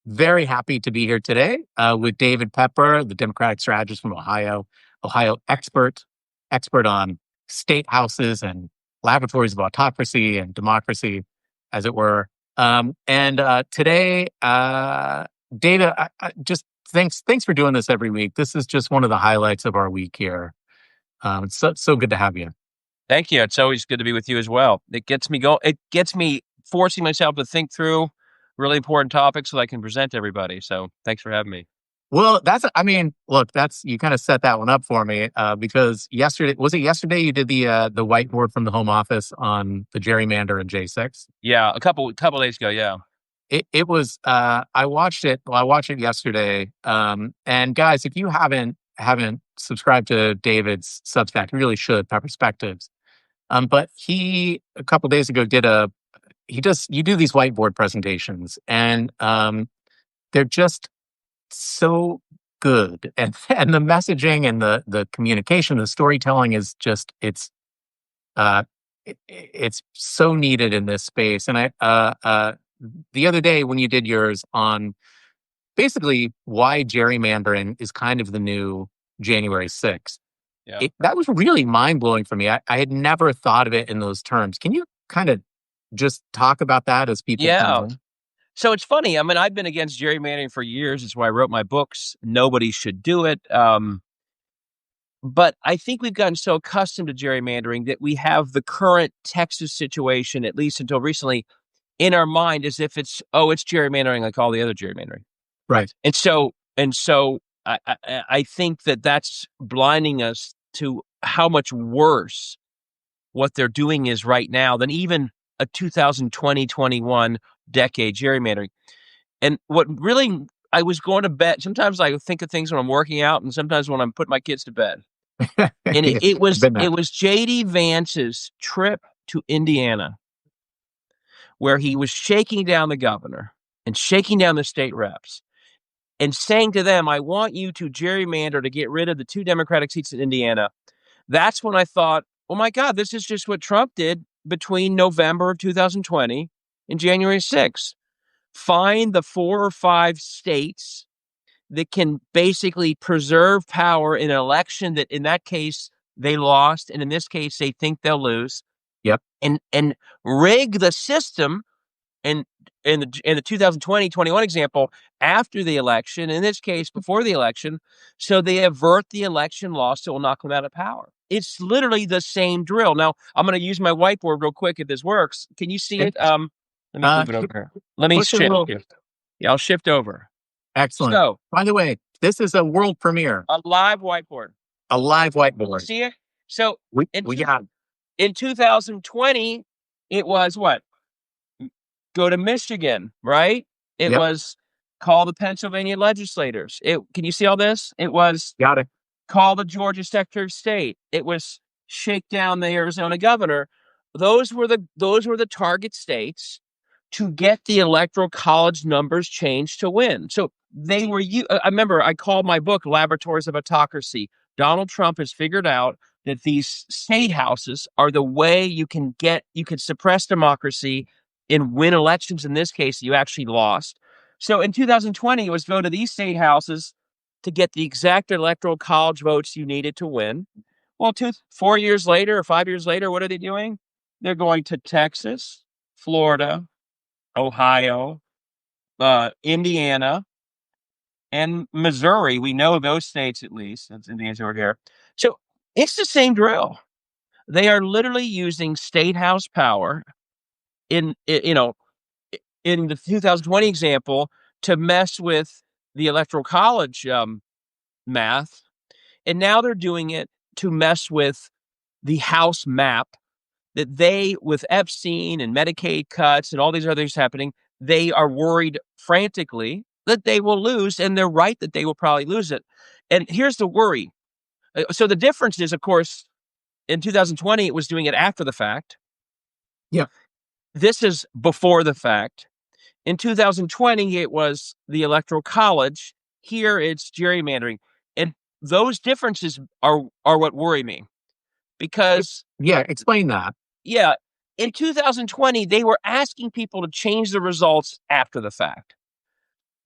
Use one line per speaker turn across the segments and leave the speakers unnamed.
Very happy to be here today with David Pepper, the Democratic strategist from Ohio expert on state houses and laboratories of autocracy and democracy, as it were. And today, David, just thanks for doing this every week. This is just one of the highlights of our week here. It's so good to have you.
Thank you. It's always good to be with you as well. It gets me going. It gets me forcing myself to think through really important topics so that I can present to everybody. So thanks for having me.
Well, look, you kind of set that one up for me because yesterday you did the whiteboard from the home office on the gerrymander and J6?
Yeah, a couple days ago. Yeah.
It was I watched it. Well, I watched it yesterday. And guys, if you haven't subscribed to David's Substack, you really should. Perspectives. But he a couple days ago you do these whiteboard presentations, and they're just so good, and the messaging and the communication, the storytelling is just it's so needed in this space. And the other day when you did yours on basically why gerrymandering is kind of the new January 6th,
Yeah.
that was really mind blowing for me. I had never thought of it in those terms. Can you kind of just talk about that as people
Yeah.
come in?
So it's funny. I mean, I've been against gerrymandering for years. It's why I wrote my books. Nobody should do it. But I think we've gotten so accustomed to gerrymandering that we have the current Texas situation, at least until recently, in our mind as if it's gerrymandering like all the other gerrymandering.
Right.
And so I think that's blinding us to how much worse what they're doing is right now than even a 2020-21 decade gerrymandering. And what really, I was going to bed. Sometimes I think of things when I'm working out, and sometimes when I'm putting my kids to bed. And it was J.D. Vance's trip to Indiana, where he was shaking down the governor and shaking down the state reps and saying to them, I want you to gerrymander to get rid of the 2 Democratic seats in Indiana. That's when I thought, oh my God, this is just what Trump did between November of 2020 and January 6th. Find the 4 or 5 states that can basically preserve power in an election that in that case they lost, and in this case they think they'll lose.
Yep.
And rig the system in the 2020-21 example after the election, in this case before the election, so they avert the election loss that will knock them out of power. It's literally the same drill. Now, I'm going to use my whiteboard real quick if this works. Can you see it? Let me move it over here. Let me shift. Yeah, I'll shift over.
Excellent.
So,
by the way, this is a world premiere.
A live whiteboard.
A live whiteboard.
See it? So
in
2020, it was what? Go to Michigan, right? It was call the Pennsylvania legislators. Can you see all this? It was call the Georgia Secretary of State. It was shake down the Arizona governor. Those were the target states to get the electoral college numbers changed to win. So they were. I remember I called my book "Laboratories of Autocracy." Donald Trump has figured out that these state houses are the way you can suppress democracy and win elections. In this case, you actually lost. So in 2020, it was go to these state houses to get the exact electoral college votes you needed to win. Well, 4 years later or 5 years later, what are they doing? They're going to Texas, Florida, Ohio, Indiana, and Missouri. We know those states at least. That's Indiana's over here. So it's the same drill. They are literally using state house power in the 2020 example to mess with the electoral college math. And now they're doing it to mess with the House map that they, with Epstein and Medicaid cuts and all these other things happening, they are worried frantically that they will lose, and they're right that they will probably lose it. And here's the worry. So the difference is, of course, in 2020, it was doing it after the fact.
Yeah.
This is before the fact. In 2020, it was the Electoral College. Here, it's gerrymandering. And those differences are what worry me. Because...
Yeah, explain that.
Yeah. In 2020, they were asking people to change the results after the fact.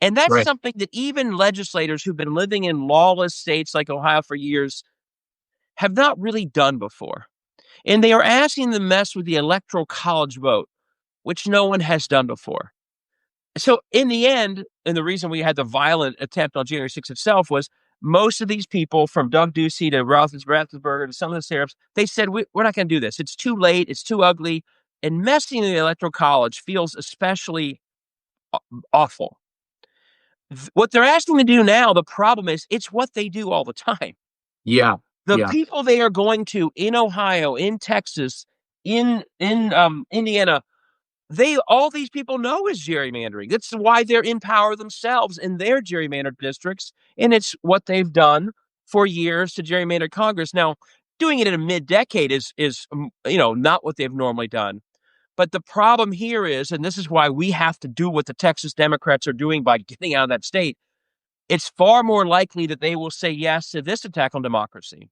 And that's
Right.
something that even legislators who've been living in lawless states like Ohio for years have not really done before. And they are asking them to mess with the electoral college vote, which no one has done before. So in the end, and the reason we had the violent attempt on January 6th itself was most of these people from Doug Ducey to Roethlisberger to some of the sheriffs, they said, we're not going to do this. It's too late. It's too ugly. And messing in the electoral college feels especially awful. What they're asking to do now, the problem is it's what they do all the time.
Yeah.
The
Yeah.
people they are going to in Ohio, in Texas, in Indiana, all these people know is gerrymandering. That's why they're in power themselves in their gerrymandered districts, and it's what they've done for years to gerrymander Congress. Now, doing it in a mid-decade is not what they've normally done. But the problem here is, and this is why we have to do what the Texas Democrats are doing by getting out of that state, it's far more likely that they will say yes to this attack on democracy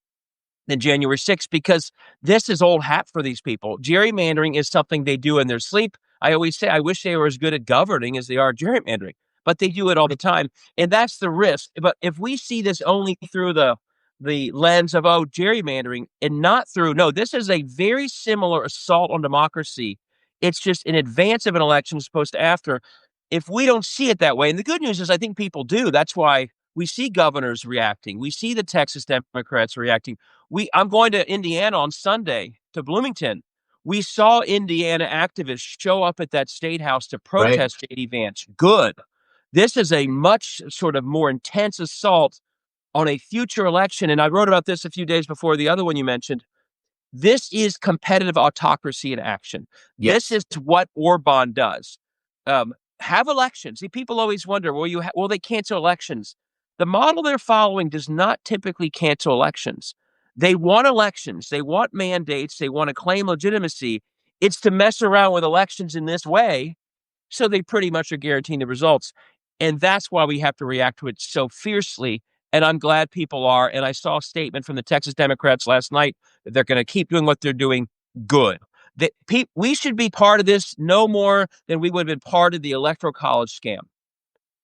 than January 6th because this is old hat for these people. Gerrymandering is something they do in their sleep. I always say, I wish they were as good at governing as they are gerrymandering, but they do it all the time. And that's the risk. But if we see this only through the lens of, oh, gerrymandering and not through, no, this is a very similar assault on democracy. It's just in advance of an election as opposed to after. If we don't see it that way, and the good news is I think people do. That's why we see governors reacting. We see the Texas Democrats reacting. I'm going to Indiana on Sunday to Bloomington. We saw Indiana activists show up at that state house to
Right.
protest J.D. Vance. Good. This is a much sort of more intense assault on a future election. And I wrote about this a few days before the other one you mentioned. This is competitive autocracy in action. This
Yes.
is what Orban does. Um, have elections. See, people always wonder, will they cancel elections? The model they're following does not typically cancel elections. They want elections. They want mandates. They want to claim legitimacy. It's to mess around with elections in this way, so they pretty much are guaranteeing the results. And that's why we have to react to it so fiercely. And I'm glad people are. And I saw a statement from the Texas Democrats last night that they're going to keep doing what they're doing. Good. We should be part of this no more than we would have been part of the electoral college scam.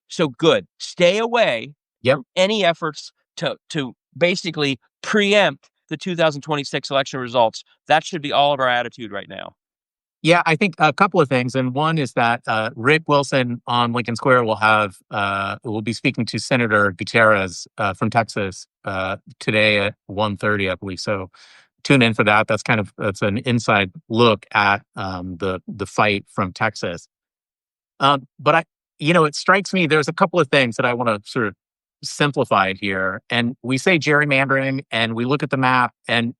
So good. Stay away
Yep.
from any efforts to basically preempt the 2026 election results. That should be all of our attitude right now.
Yeah, I think a couple of things, and one is that Rick Wilson on Lincoln Square will be speaking to Senator Gutierrez from Texas today at 1:30, I believe. So tune in for that. That's an inside look at the fight from Texas. But it strikes me there's a couple of things that I want to sort of simplify here. And we say gerrymandering, and we look at the map, and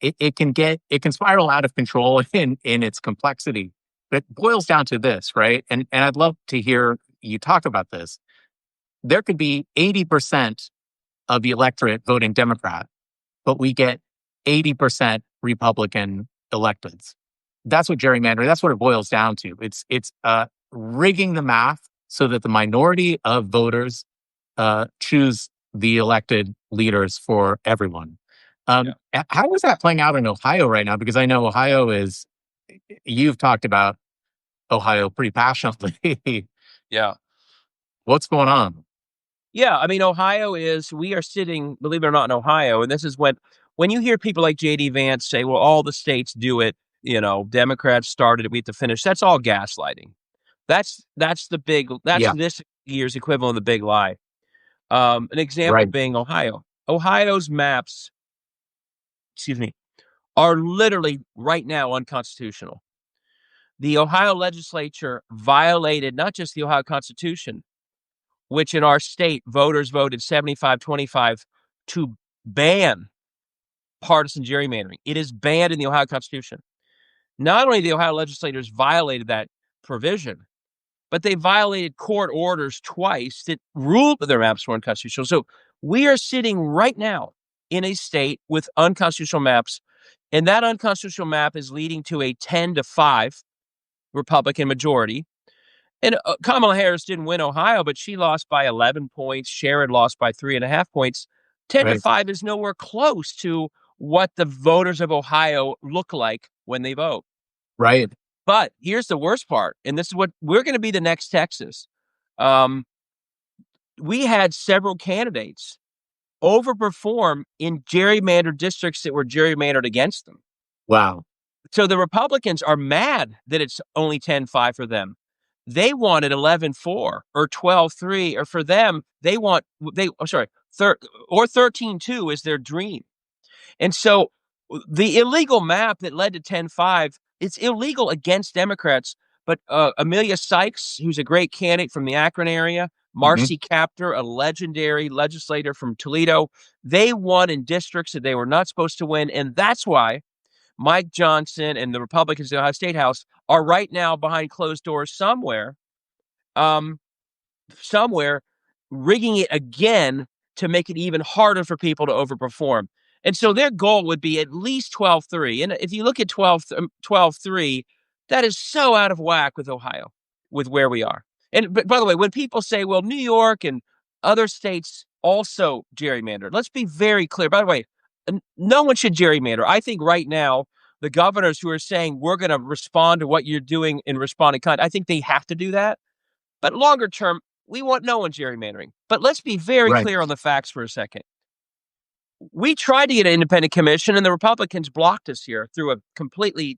it can spiral out of control in its complexity. But it boils down to this, right? And I'd love to hear you talk about this. There could be 80% of the electorate voting Democrat, but we get 80% Republican electeds. That's what gerrymandering, that's what it boils down to. It's rigging the math so that the minority of voters choose the elected leaders for everyone. How is that playing out in Ohio right now? Because I know you've talked about Ohio pretty passionately.
Yeah.
What's going on?
Yeah, I mean, we are sitting, believe it or not, in Ohio, and this is when you hear people like J.D. Vance say, well, all the states do it, Democrats started it, we have to finish. That's all gaslighting. That's
Yeah,
this year's equivalent of the big lie. An example
right,
being Ohio. Ohio's maps, excuse me, are literally right now unconstitutional. The Ohio legislature violated not just the Ohio Constitution, which in our state, voters voted 75-25 to ban partisan gerrymandering. It is banned in the Ohio Constitution. Not only the Ohio legislators violated that provision, but they violated court orders twice that ruled that their maps were unconstitutional. So we are sitting right now in a state with unconstitutional maps, and that unconstitutional map is leading to a 10-5 Republican majority. And Kamala Harris didn't win Ohio, but she lost by 11 points. Sherrod lost by 3.5 points. 10 to
right,
5 is nowhere close to what the voters of Ohio look like when they vote.
right.
But here's the worst part, and this is what we're going to be the next Texas. Um, we had several candidates overperform in gerrymandered districts that were gerrymandered against them.
Wow.
So the Republicans are mad that it's only 10-5 for them. They wanted 11-4 or 12-3, or for them, they want or 13-2 is their dream. And so the illegal map that led to 10-5, it's illegal against Democrats. But Amelia Sykes, who's a great candidate from the Akron area, Marcy Kaptur, a legendary legislator from Toledo, they won in districts that they were not supposed to win. And that's why Mike Johnson and the Republicans in the Ohio State House are right now behind closed doors um, somewhere rigging it again to make it even harder for people to overperform. And so their goal would be at least 12-3. And if you look at 12-3, that is so out of whack with Ohio, with where we are. And but by the way, when people say, well, New York and other states also gerrymandered, let's be very clear. By the way, no one should gerrymander. I think right now, the governors who are saying we're going to respond to what you're doing in responding kind, I think they have to do that. But longer term, we want no one gerrymandering. But let's be very clear on the facts for a second. We tried to get an independent commission, and the Republicans blocked us here through a completely,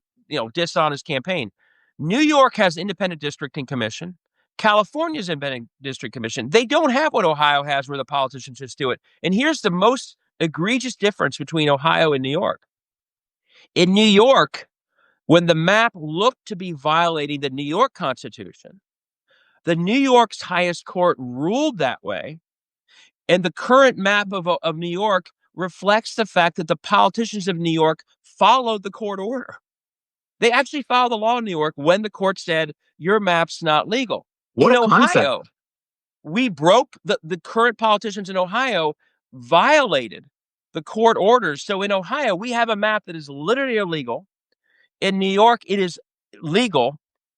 dishonest campaign. New York has independent districting commission. California's independent district commission. They don't have what Ohio has, where the politicians just do it. And here's the most egregious difference between Ohio and New York. In New York, when the map looked to be violating the New York Constitution, the New York's highest court ruled that way. And the current map of New York reflects the fact that the politicians of New York followed the court order. They actually followed the law in New York when the court said, your map's not legal.
What
in
a concept.
Ohio, we broke the current politicians in Ohio violated the court orders. So in Ohio, we have a map that is literally illegal. In New York, it is legal.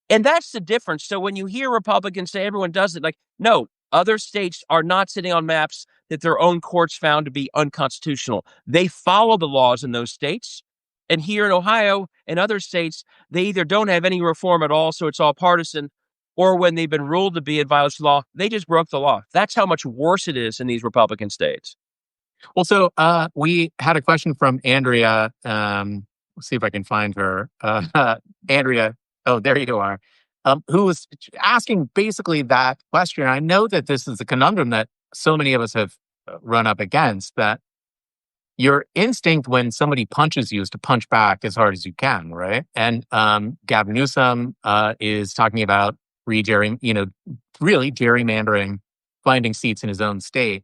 And that's the difference. So when you hear Republicans say everyone does it, like, no, other states are not sitting on maps that their own courts found to be unconstitutional. They follow the laws in those states. And here in Ohio and other states, they either don't have any reform at all, so it's all partisan, or when they've been ruled to be in violation of the law, they just broke the law. That's how much worse it is in these Republican states.
Well, so we had a question from Andrea. Let's see if I can find her. Andrea, oh, there you are. Who was asking basically that question. I know that this is a conundrum that so many of us have run up against, that your instinct when somebody punches you is to punch back as hard as you can, right? And Gavin Newsom is talking about really gerrymandering, finding seats in his own state.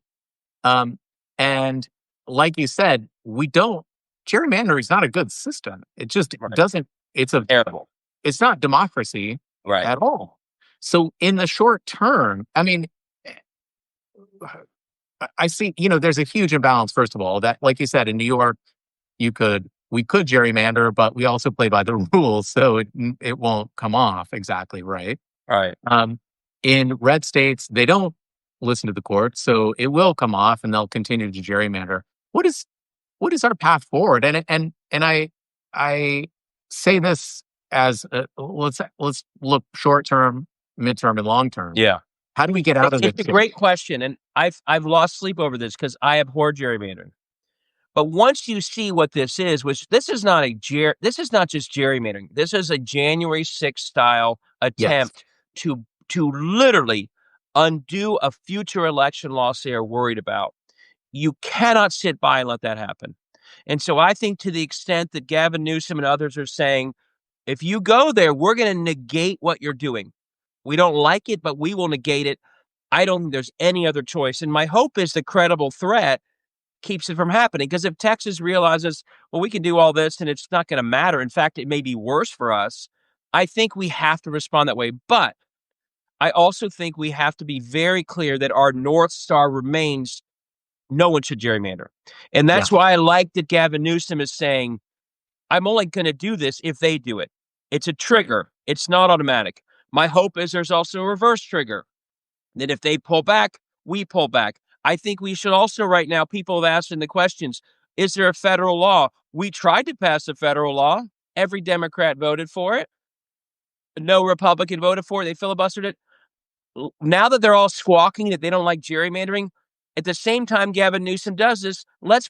And like you said, gerrymandering is not a good system. It just doesn't, it's
terrible.
It's not democracy at all. So in the short term, I mean, I see, there's a huge imbalance, first of all, that, like you said, in New York, we could gerrymander, but we also play by the rules, so it won't come off exactly right.
Right.
In red states, they don't listen to the court, so it will come off, and they'll continue to gerrymander. What is our path forward? And I say this as let's look short term, midterm, and long term.
Yeah.
How do we get out of this?
It's a great question, and I've lost sleep over this because I abhor gerrymandering. But once you see what this is, which this is not just gerrymandering. This is a January 6th style attempt to literally undo a future election loss they are worried about. You cannot sit by and let that happen. And so I think, to the extent that Gavin Newsom and others are saying, if you go there, we're going to negate what you're doing. We don't like it, but we will negate it. I don't think there's any other choice. And my hope is the credible threat keeps it from happening. Because if Texas realizes, well, we can do all this and it's not going to matter, in fact, it may be worse for us, I think we have to respond that way. But I also think we have to be very clear that our North Star remains no one should gerrymander. And that's why I like that Gavin Newsom is saying, I'm only going to do this if they do it. It's a trigger. It's not automatic. My hope is there's also a reverse trigger, that if they pull back, we pull back. I think we should also, right now, people have asked in the questions, is there a federal law? We tried to pass a federal law. Every Democrat voted for it. No Republican voted for it. They filibustered it. now that they're all squawking that they don't like gerrymandering, at the same time Gavin Newsom does this, let's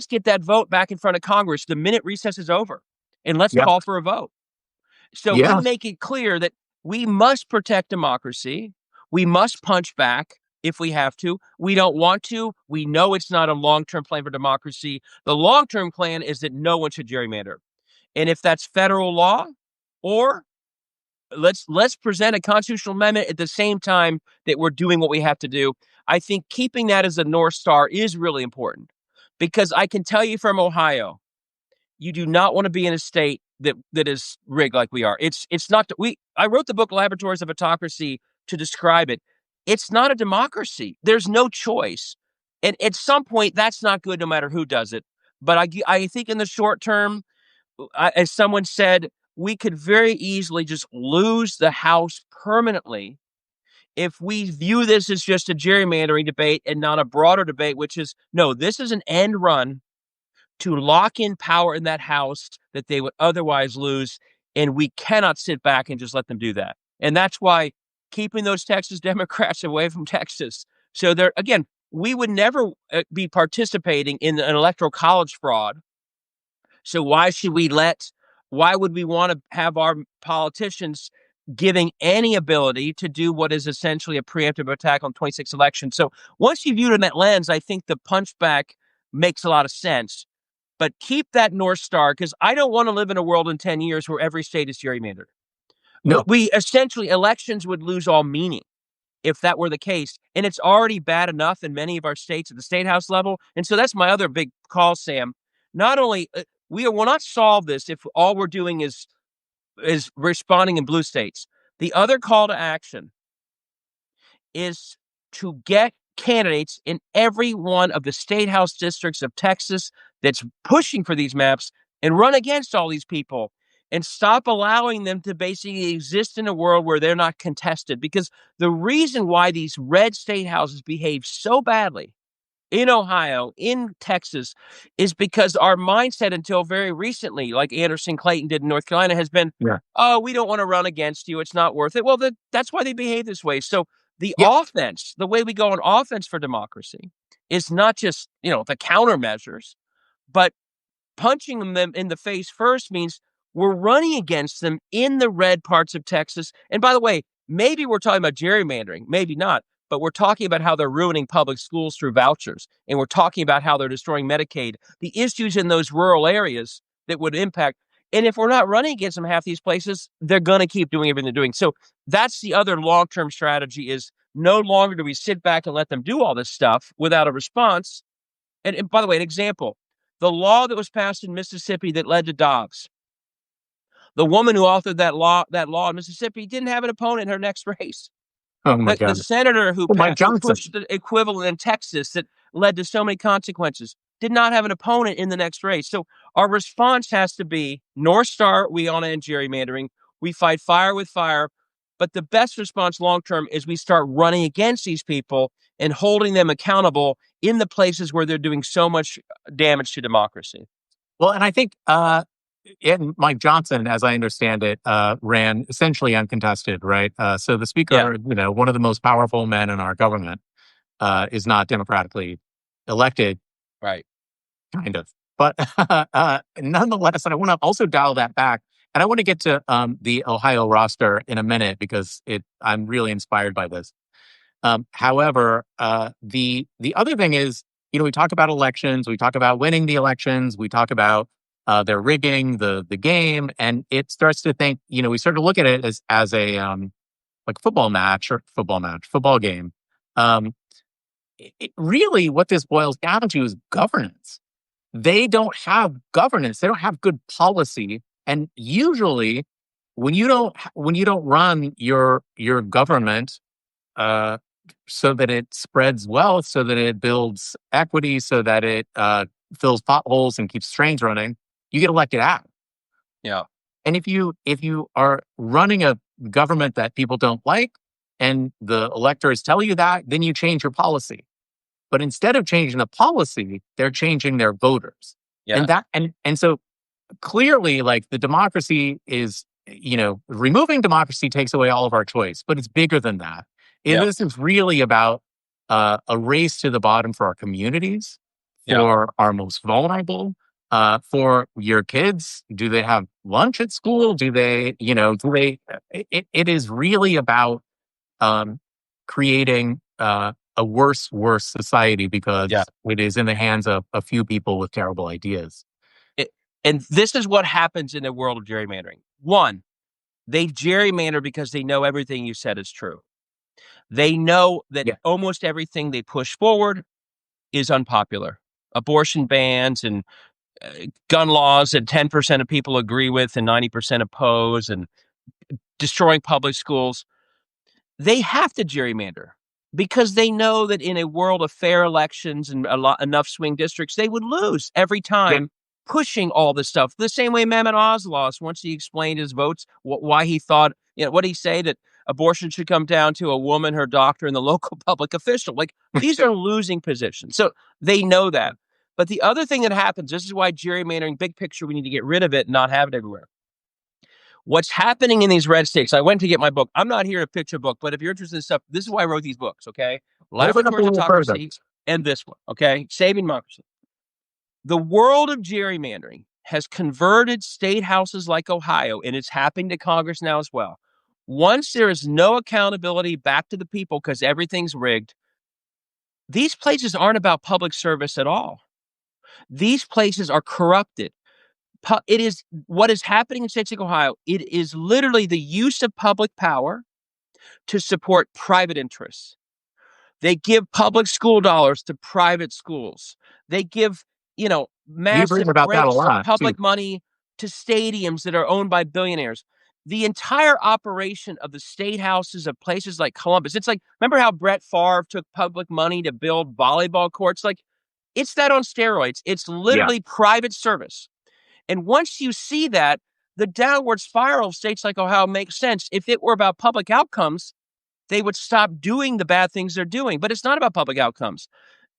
get that vote back in front of Congress the minute recess is over, and let's
Yeah.
call for a vote. So we
Yeah.
make it clear that we must protect democracy. We must punch back if we have to. We don't want to. We know it's not a long-term plan for democracy. The long-term plan is that no one should gerrymander. And if that's federal law, or let's present a constitutional amendment at the same time that we're doing what we have to do. I think keeping that as a North Star is really important, because I can tell you from Ohio, you do not want to be in a state that is rigged like we are. It's not we I wrote the book Laboratories of Autocracy to describe it. It's not a democracy. There's no choice. And at some point that's not good no matter who does it. But I think in the short term, as someone said, we could very easily just lose the House permanently if we view this as just a gerrymandering debate and not a broader debate, which is no, this is an end run to lock in power in that House that they would otherwise lose. And we cannot sit back and just let them do that. And that's why keeping those Texas Democrats away from Texas. So there, again, we would never be participating in an electoral college fraud. So why would we want to have our politicians giving any ability to do what is essentially a preemptive attack on 26 elections? So once you view it in that lens, I think the punchback makes a lot of sense. But keep that North Star, because I don't want to live in a world in 10 years where every state is gerrymandered.
No.
We essentially, elections would lose all meaning if that were the case. And it's already bad enough in many of our states at the state house level. And so that's my other big call, Sam. Not only we will not solve this if all we're doing is responding in blue states. The other call to action is to get candidates in every one of the state house districts of Texas that's pushing for these maps and run against all these people, and stop allowing them to basically exist in a world where they're not contested. Because the reason why these red state houses behave so badly in Ohio, in Texas, is because our mindset until very recently, like Anderson Clayton did in North Carolina, has been,
Yeah.
oh, we don't want to run against you. It's not worth it. Well, that's why they behave this way. So the
Yeah.
offense, the way we go on offense for democracy, is not just, the countermeasures, but punching them in the face first means we're running against them in the red parts of Texas. And by the way, maybe we're talking about gerrymandering, maybe not, but we're talking about how they're ruining public schools through vouchers. And we're talking about how they're destroying Medicaid, the issues in those rural areas that would impact. And if we're not running against them half these places, they're going to keep doing everything they're doing. So that's the other long-term strategy, is no longer do we sit back and let them do all this stuff without a response. And by the way, an example, the law that was passed in Mississippi that led to Dobbs. The woman who authored that law in Mississippi didn't have an opponent in her next race.
Oh my
The
God.
senator who
Oh, Mike Johnson.
pushed the equivalent in Texas that led to so many consequences did not have an opponent in the next race. So our response has to be North Star, we on end gerrymandering. We fight fire with fire. But the best response long term is we start running against these people and holding them accountable in the places where they're doing so much damage to democracy.
Well, and I think and Mike Johnson, as I understand it, ran essentially uncontested, right? So the
Yeah,
speaker, one of the most powerful men in our government, is not democratically elected,
right.
kind of. But nonetheless, and I want to also dial that back, and I want to get to the Ohio roster in a minute because I'm really inspired by this. However, the other thing is, we talk about elections, we talk about winning the elections, we talk about their rigging the game, and it starts to think, we start to look at it as a like football game. Um, really, what this boils down to is governance. They don't have governance. They don't have good policy, and usually, when you don't run your government uh, so that it spreads wealth, so that it builds equity, so that it fills potholes and keeps trains running, you get elected out.
Yeah,
And if you are running a government that people don't like, and the electors tell you that, then you change your policy. But instead of changing the policy, they're changing their voters.
yeah,
And so clearly, like, the democracy is, removing democracy takes away all of our choice, but it's bigger than that.
Yeah.
This is really about a race to the bottom for our communities,
Yeah.
for our most vulnerable, for your kids. Do they have lunch at school? Do they, it is really about um, creating a worse society
Yeah.
because it is in the hands of a few people with terrible ideas.
It, and this is what happens in the world of gerrymandering. One, they gerrymander because they know everything you said is true. They know that
Yeah.
almost everything they push forward is unpopular. Abortion bans and gun laws that 10% of people agree with and 90% oppose, and destroying public schools. They have to gerrymander because they know that in a world of fair elections and enough swing districts, they would lose every
Yeah.
time pushing all this stuff. The same way Mehmet Oz lost once he explained his votes, why he thought, what did he say, that abortion should come down to a woman, her doctor, and the local public official. Like, these are losing positions. So they know that. But the other thing that happens, this is why gerrymandering, big picture, we need to get rid of it and not have it everywhere. What's happening in these red states? I went to get my book. I'm not here to pitch a book, but if you're interested in stuff, this is why I wrote these books, okay?
Hold it up a
Laboratories of
little further.
Autocracy and this one, okay? Saving Democracy. The world of gerrymandering has converted state houses like Ohio, and it's happening to Congress now as well. Once there is no accountability back to the people because everything's rigged, these places aren't about public service at all. These places are corrupted. It is what is happening in states like Ohio. It is literally the use of public power to support private interests. They give public school dollars to private schools. They give,
We've written
massive
about that a
breaks of
lot too.
public money to stadiums that are owned by billionaires. The entire operation of the state houses of places like Columbus. It's like, remember how Brett Favre took public money to build volleyball courts? Like, it's that on steroids. It's
Yeah.
literally private service. And once you see that, the downward spiral of states like Ohio makes sense. If it were about public outcomes, they would stop doing the bad things they're doing. But it's not about public outcomes.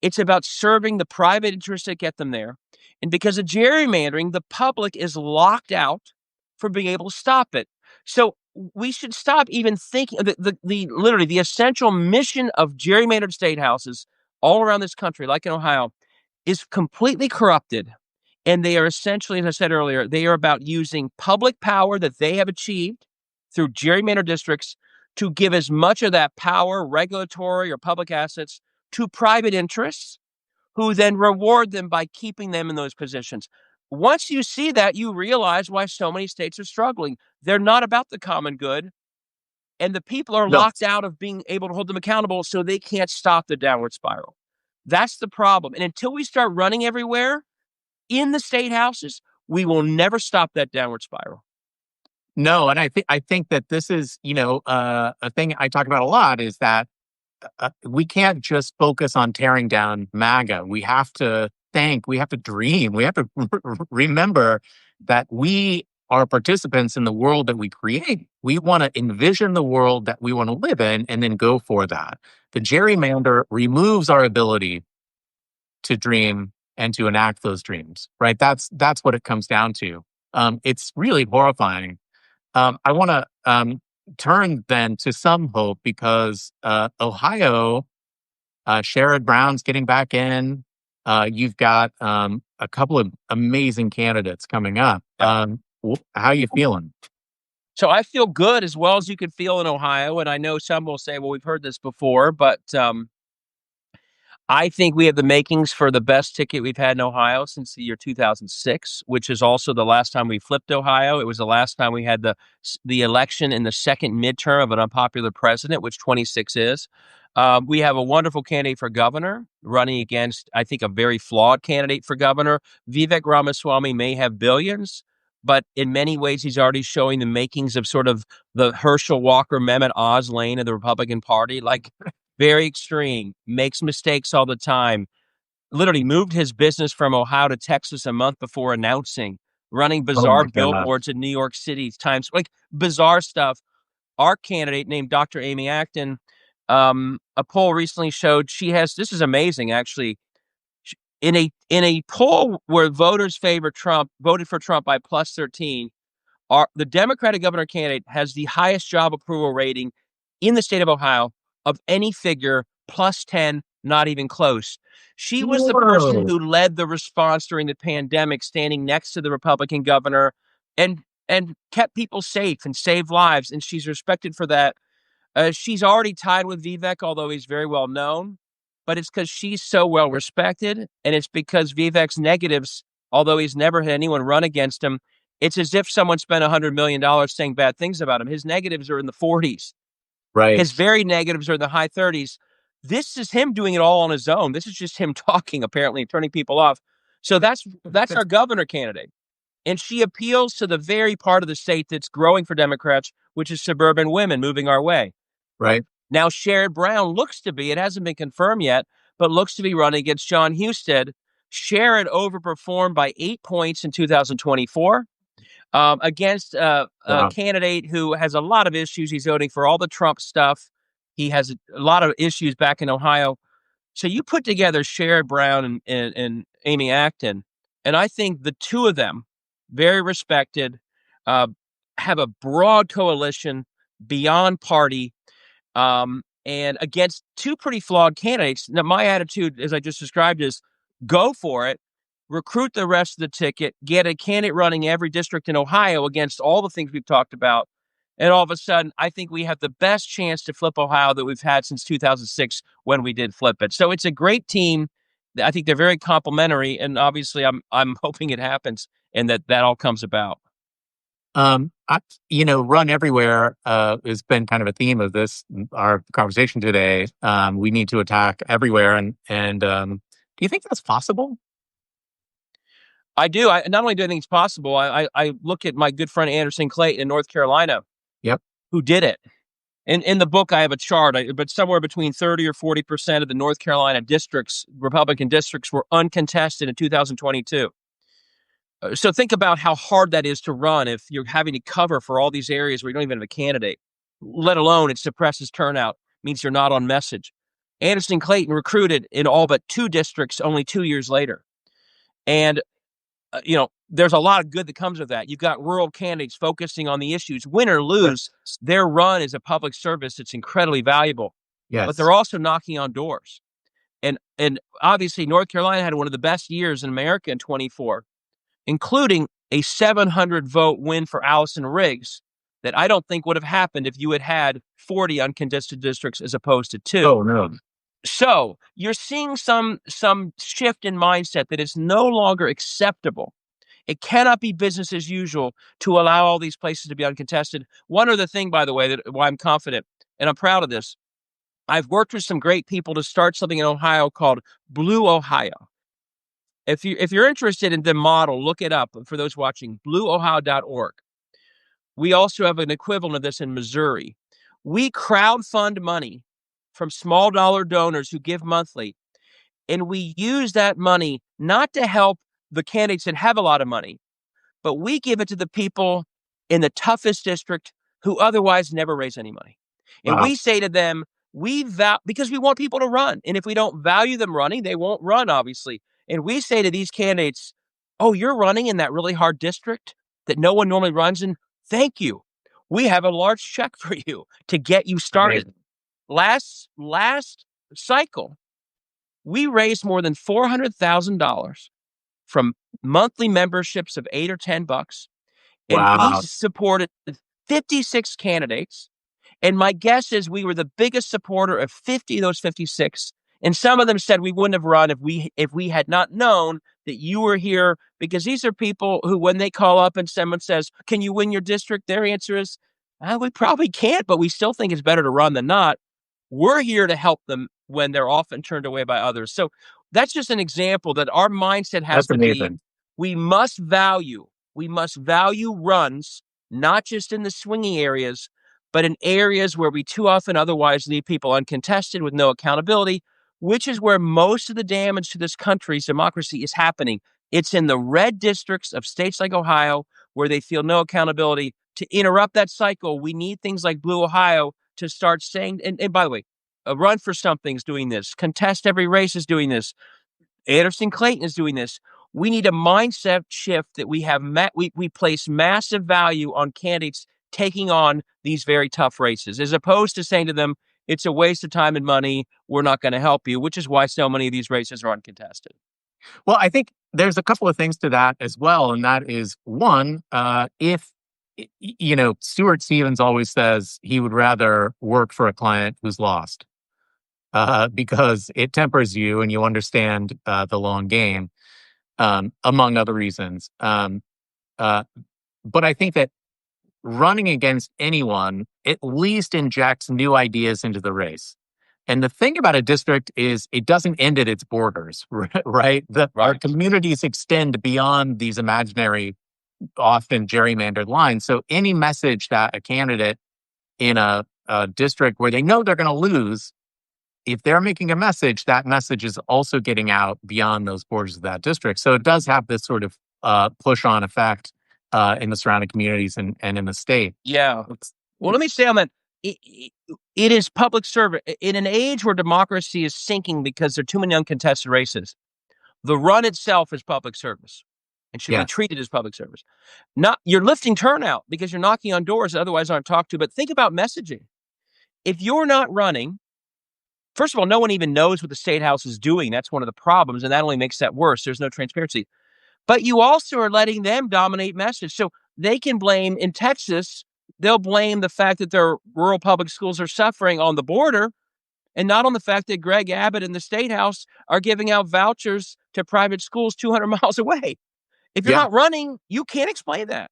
It's about serving the private interests that get them there. And because of gerrymandering, the public is locked out from being able to stop it. So we should stop even thinking literally the essential mission of gerrymandered state houses all around this country, like in Ohio, is completely corrupted. And they are essentially, as I said earlier, they are about using public power that they have achieved through gerrymandered districts to give as much of that power, regulatory or public assets, to private interests who then reward them by keeping them in those positions. Once you see that, you realize why so many states are struggling. They're not about the common good, and the people are
No.
locked out of being able to hold them accountable, so they can't stop the downward spiral. That's the problem. And until we start running everywhere in the state houses, we will never stop that downward spiral.
No, and I think that this is, a thing I talk about a lot is that we can't just focus on tearing down MAGA. We have to we have to dream, we have to remember that we are participants in the world that we create. We want to envision the world that we want to live in and then go for that. The gerrymander removes our ability to dream and to enact those dreams, right? That's what it comes down to. It's really horrifying. I want to turn then to some hope because Ohio, Sherrod Brown's getting back in. You've got a couple of amazing candidates coming up. How are you feeling?
So I feel good, as well as you could feel in Ohio. And I know some will say, well, we've heard this before, but I think we have the makings for the best ticket we've had in Ohio since the year 2006, which is also the last time we flipped Ohio. It was the last time we had the election in the second midterm of an unpopular president, which 26 is. We have a wonderful candidate for governor running against, I think, a very flawed candidate for governor. Vivek Ramaswamy may have billions, but in many ways, he's already showing the makings of sort of the Herschel Walker, Mehmet Oz lane of the Republican Party. Like, very extreme, makes mistakes all the time, literally moved his business from Ohio to Texas a month before announcing, running
Oh
bizarre
my goodness.
billboards in New York City, times, like bizarre stuff. Our candidate named Dr. Amy Acton, a poll recently showed she has, this is amazing actually, in a poll where voters voted for Trump by plus 13, the Democratic governor candidate has the highest job approval rating in the state of Ohio of any figure, plus 10, not even close. She was the person
Whoa.
who led the response during the pandemic, standing next to the Republican governor and kept people safe and saved lives. And she's respected for that. She's already tied with Vivek, although he's very well known. But it's because she's so well respected. And it's because Vivek's negatives, although he's never had anyone run against him, it's as if someone spent $100 million saying bad things about him. His negatives are in the 40s.
Right.
His very negatives are in the high 30s. This is him doing it all on his own. This is just him talking, apparently, and turning people off. So that's our governor candidate. And she appeals to the very part of the state that's growing for Democrats, which is suburban women moving our way.
Right.
Now, Sherrod Brown looks to be, it hasn't been confirmed yet, but looks to be running against John Husted. Sherrod overperformed by 8 points in 2024 against a
Wow.
candidate who has a lot of issues. He's voting for all the Trump stuff. He has a lot of issues back in Ohio. So you put together Sherrod Brown and Amy Acton, and I think the two of them, very respected, uh, have a broad coalition beyond party, and against two pretty flawed candidates. Now, my attitude, as I just described, is go for it, recruit the rest of the ticket, get a candidate running every district in Ohio against all the things we've talked about. And all of a sudden, I think we have the best chance to flip Ohio that we've had since 2006 when we did flip it. So it's a great team. I think they're very complementary, and obviously, I'm hoping it happens and that all comes about.
Run everywhere has been kind of a theme of our conversation today. We need to attack everywhere, and do you think that's possible?
I do. I not only do I think it's possible, I look at my good friend Anderson Clayton in North Carolina,
Yep.
who did it. In the book, I have a chart, but somewhere between 30 or 40% of the North Carolina districts, Republican districts, were uncontested in 2022. So think about how hard that is to run if you're having to cover for all these areas where you don't even have a candidate, let alone it suppresses turnout, means you're not on message. Anderson Clayton recruited in all but 2 districts only 2 years later. And there's a lot of good that comes with that. You've got rural candidates focusing on the issues. Win or lose, their run is a public service. It's incredibly valuable. But
Yes.
they're also knocking on doors. And obviously, North Carolina had one of the best years in America in 24, including a 700 vote win for Allison Riggs that I don't think would have happened if you had had 40 uncontested districts as opposed to 2.
Oh no.
So you're seeing some shift in mindset that it's no longer acceptable. It cannot be business as usual to allow all these places to be uncontested. One other thing, by the way, that why I'm confident, and I'm proud of this, I've worked with some great people to start something in Ohio called Blue Ohio. If you're interested in the model, look it up. For those watching, blueohio.org. We also have an equivalent of this in Missouri. We crowdfund money from small dollar donors who give monthly, and we use that money not to help the candidates that have a lot of money, but we give it to the people in the toughest district who otherwise never raise any money. And
Wow.
we say to them, because we want people to run. And if we don't value them running, they won't run, obviously. And we say to these candidates, oh, you're running in that really hard district that no one normally runs in? Thank you. We have a large check for you to get you started.
Amazing.
Last cycle, we raised more than $400,000 from monthly memberships of $8 or $10, and we
Wow.
supported 56 candidates. And my guess is we were the biggest supporter of 50 of those 56. And some of them said we wouldn't have run if we had not known that you were here, because these are people who, when they call up and someone says, can you win your district? Their answer is, we probably can't, but we still think it's better to run than not. We're here to help them when they're often turned away by others. So that's just an example that our mindset has
That's
to be,
amazing.
we must value runs, not just in the swinging areas, but in areas where we too often otherwise leave people uncontested with no accountability, which is where most of the damage to this country's democracy is happening. It's in the red districts of states like Ohio where they feel no accountability. To interrupt that cycle, we need things like Blue Ohio to start saying, and by the way, a Run for Something's doing this, Contest Every Race is doing this, Anderson Clayton is doing this. We need a mindset shift that we place massive value on candidates taking on these very tough races, as opposed to saying to them, it's a waste of time and money. We're not going to help you, which is why so many of these races are uncontested.
Well, I think there's a couple of things to that as well, and that is one, if Stuart Stevens always says he would rather work for a client who's lost, because it tempers you and you understand the long game, among other reasons. Uh, but I think that running against anyone at least injects new ideas into the race. And the thing about a district is it doesn't end at its borders, right? Our
Right.
communities extend beyond these imaginary, often gerrymandered lines. So any message that a candidate in a district where they know they're going to lose, if they're making a message, that message is also getting out beyond those borders of that district. So it does have this sort of push on effect in the surrounding communities and in the state.
Yeah. Well, let me say on that. It is public service in an age where democracy is sinking because there are too many uncontested races. The run itself is public service and should be
Yes.
treated as public service. Not you're lifting turnout because you're knocking on doors that otherwise aren't talked to. But think about messaging. If you're not running, first of all, no one even knows what the state house is doing. That's one of the problems, and that only makes that worse. There's no transparency. But you also are letting them dominate message. So they can blame in Texas, they'll blame the fact that their rural public schools are suffering on the border and not on the fact that Greg Abbott and the state house are giving out vouchers to private schools 200 miles away. If you're
Yeah.
not running, you can't explain that.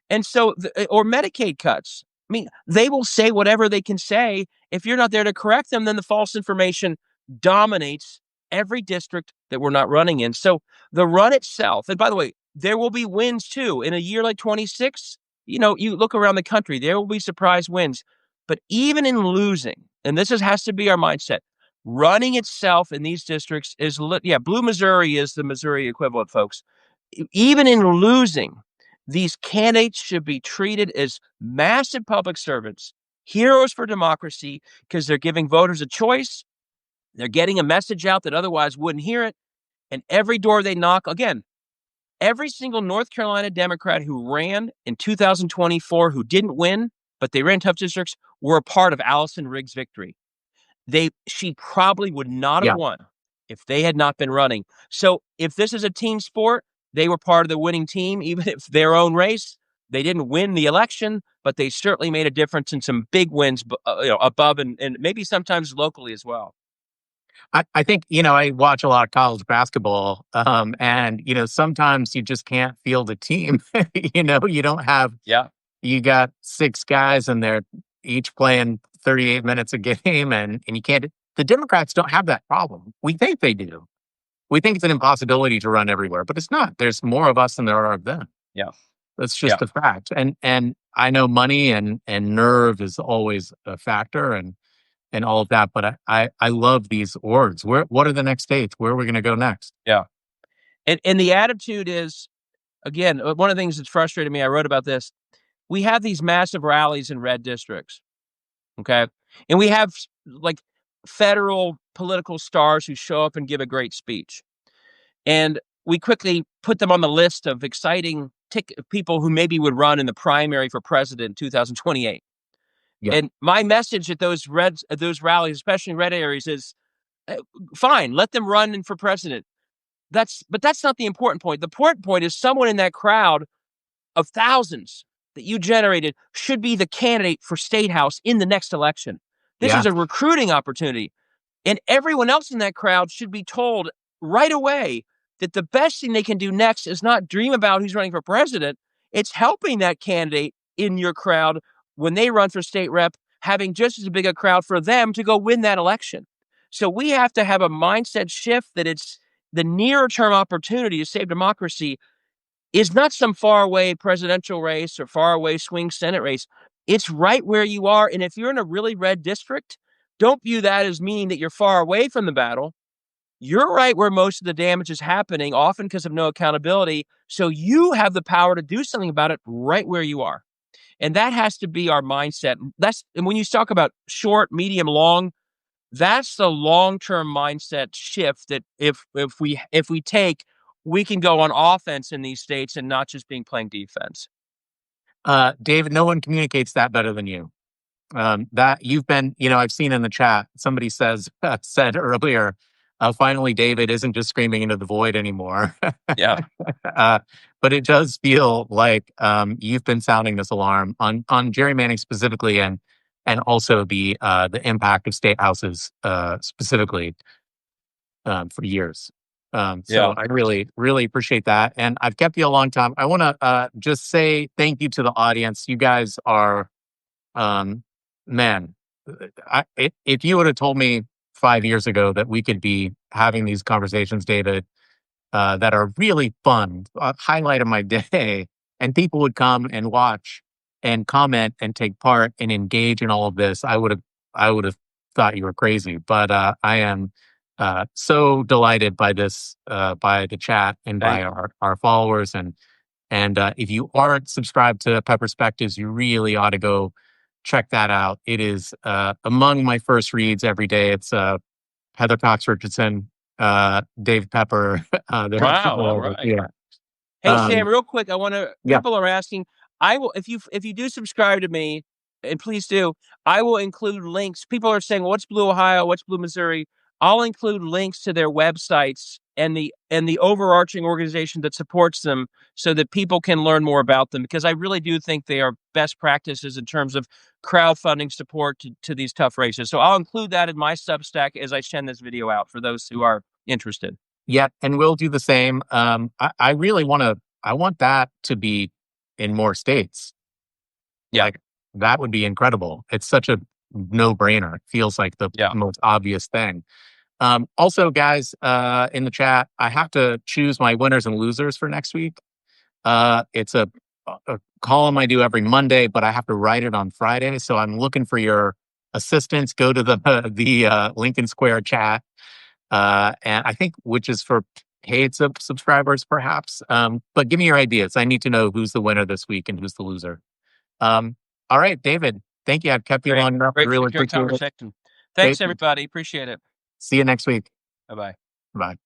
And so, or Medicaid cuts. I mean, they will say whatever they can say. If you're not there to correct them, then the false information dominates every district that we're not running in. So the run itself, and by the way, there will be wins too. In a year like 26, you look around the country, there will be surprise wins. But even in losing, and has to be our mindset, running itself in these districts is, blue Missouri is the Missouri equivalent, folks. Even in losing, these candidates should be treated as massive public servants, heroes for democracy, because they're giving voters a choice. They're getting a message out that otherwise wouldn't hear it. And every door they knock, again, every single North Carolina Democrat who ran in 2024 who didn't win, but they ran tough districts, were a part of Allison Riggs' victory. She probably would not have
Yeah.
won if they had not been running. So if this is a team sport, they were part of the winning team, even if their own race. They didn't win the election, but they certainly made a difference in some big wins, above and maybe sometimes locally as well.
I think, I watch a lot of college basketball, and, sometimes you just can't field a team. You don't have,
Yeah.
you got six guys and they're each playing 38 minutes a game, and you can't, the Democrats don't have that problem. We think they do. We think it's an impossibility to run everywhere, but it's not. There's more of us than there are of them.
Yeah.
That's
Yeah.
just a fact. And I know money and nerve is always a factor and all of that, but I love these orgs. What are the next states? Where are we going to go next?
Yeah. And the attitude is, again, one of the things that's frustrated me, I wrote about this. We have these massive rallies in red districts. Okay. And we have like federal political stars who show up and give a great speech. And we quickly put them on the list of exciting people who maybe would run in the primary for president in 2028.
Yeah.
And my message at those rallies, especially in red areas, is fine, let them run for president. But that's not the important point. The important point is someone in that crowd of thousands that you generated should be the candidate for state house in the next election. This is
Yeah.
a recruiting opportunity. And everyone else in that crowd should be told right away that the best thing they can do next is not dream about who's running for president. It's helping that candidate in your crowd when they run for state rep, having just as big a crowd for them to go win that election. So we have to have a mindset shift that it's the nearer term opportunity to save democracy is not some far away presidential race or far away swing Senate race. It's right where you are. And if you're in a really red district, don't view that as meaning that you're far away from the battle. You're right where most of the damage is happening, often because of no accountability. So you have the power to do something about it right where you are. And that has to be our mindset. And when you talk about short, medium, long, that's the long-term mindset shift that if we take, we can go on offense in these states and not just playing defense.
David, no one communicates that better than you. That you've been, I've seen in the chat, somebody said earlier, finally, David isn't just screaming into the void anymore.
Yeah.
uh, but it does feel like you've been sounding this alarm on gerrymandering specifically, and also the impact of state houses specifically for years. So
Yeah.
I really, really appreciate that. And I've kept you a long time. I want to just say thank you to the audience. You guys are, um, man, if you would have told me 5 years ago that we could be having these conversations, David, that are really fun, highlight of my day, and people would come and watch and comment and take part and engage in all of this, I would have thought you were crazy. But I am so delighted by this, by the chat and by
Thank
our followers. And if you aren't subscribed to Pep Perspectives, you really ought to go check that out. It is among my first reads every day. It's Heather Cox Richardson, Dave Pepper. They're
Wow.
all
All
over.
right.
Yeah.
Hey Sam, real quick,
Yeah.
people are asking, I will if you do subscribe to me, and please do, I will include links. People are saying, what's Blue Ohio? What's Blue Missouri? I'll include links to their websites and the overarching organization that supports them so that people can learn more about them, because I really do think they are best practices in terms of crowdfunding support to these tough races. So I'll include that in my Substack as I send this video out for those who are interested.
Yeah. And we'll do the same. I really I want that to be in more states.
Yeah.
Like, that would be incredible. It's such a no brainer. It feels like the
Yeah.
most obvious thing. Also, guys, in the chat, I have to choose my winners and losers for next week. It's a column I do every Monday, but I have to write it on Friday. So I'm looking for your assistance. Go to the Lincoln Square chat, and I think which is for paid subscribers, perhaps. But give me your ideas. I need to know who's the winner this week and who's the loser. All right, David. Thank you. I've kept you
Great.
long enough. I
Great,
really
great
appreciate it.
conversation. Thanks,
Great.
everybody. Appreciate it.
See you next week.
Bye bye.
Bye.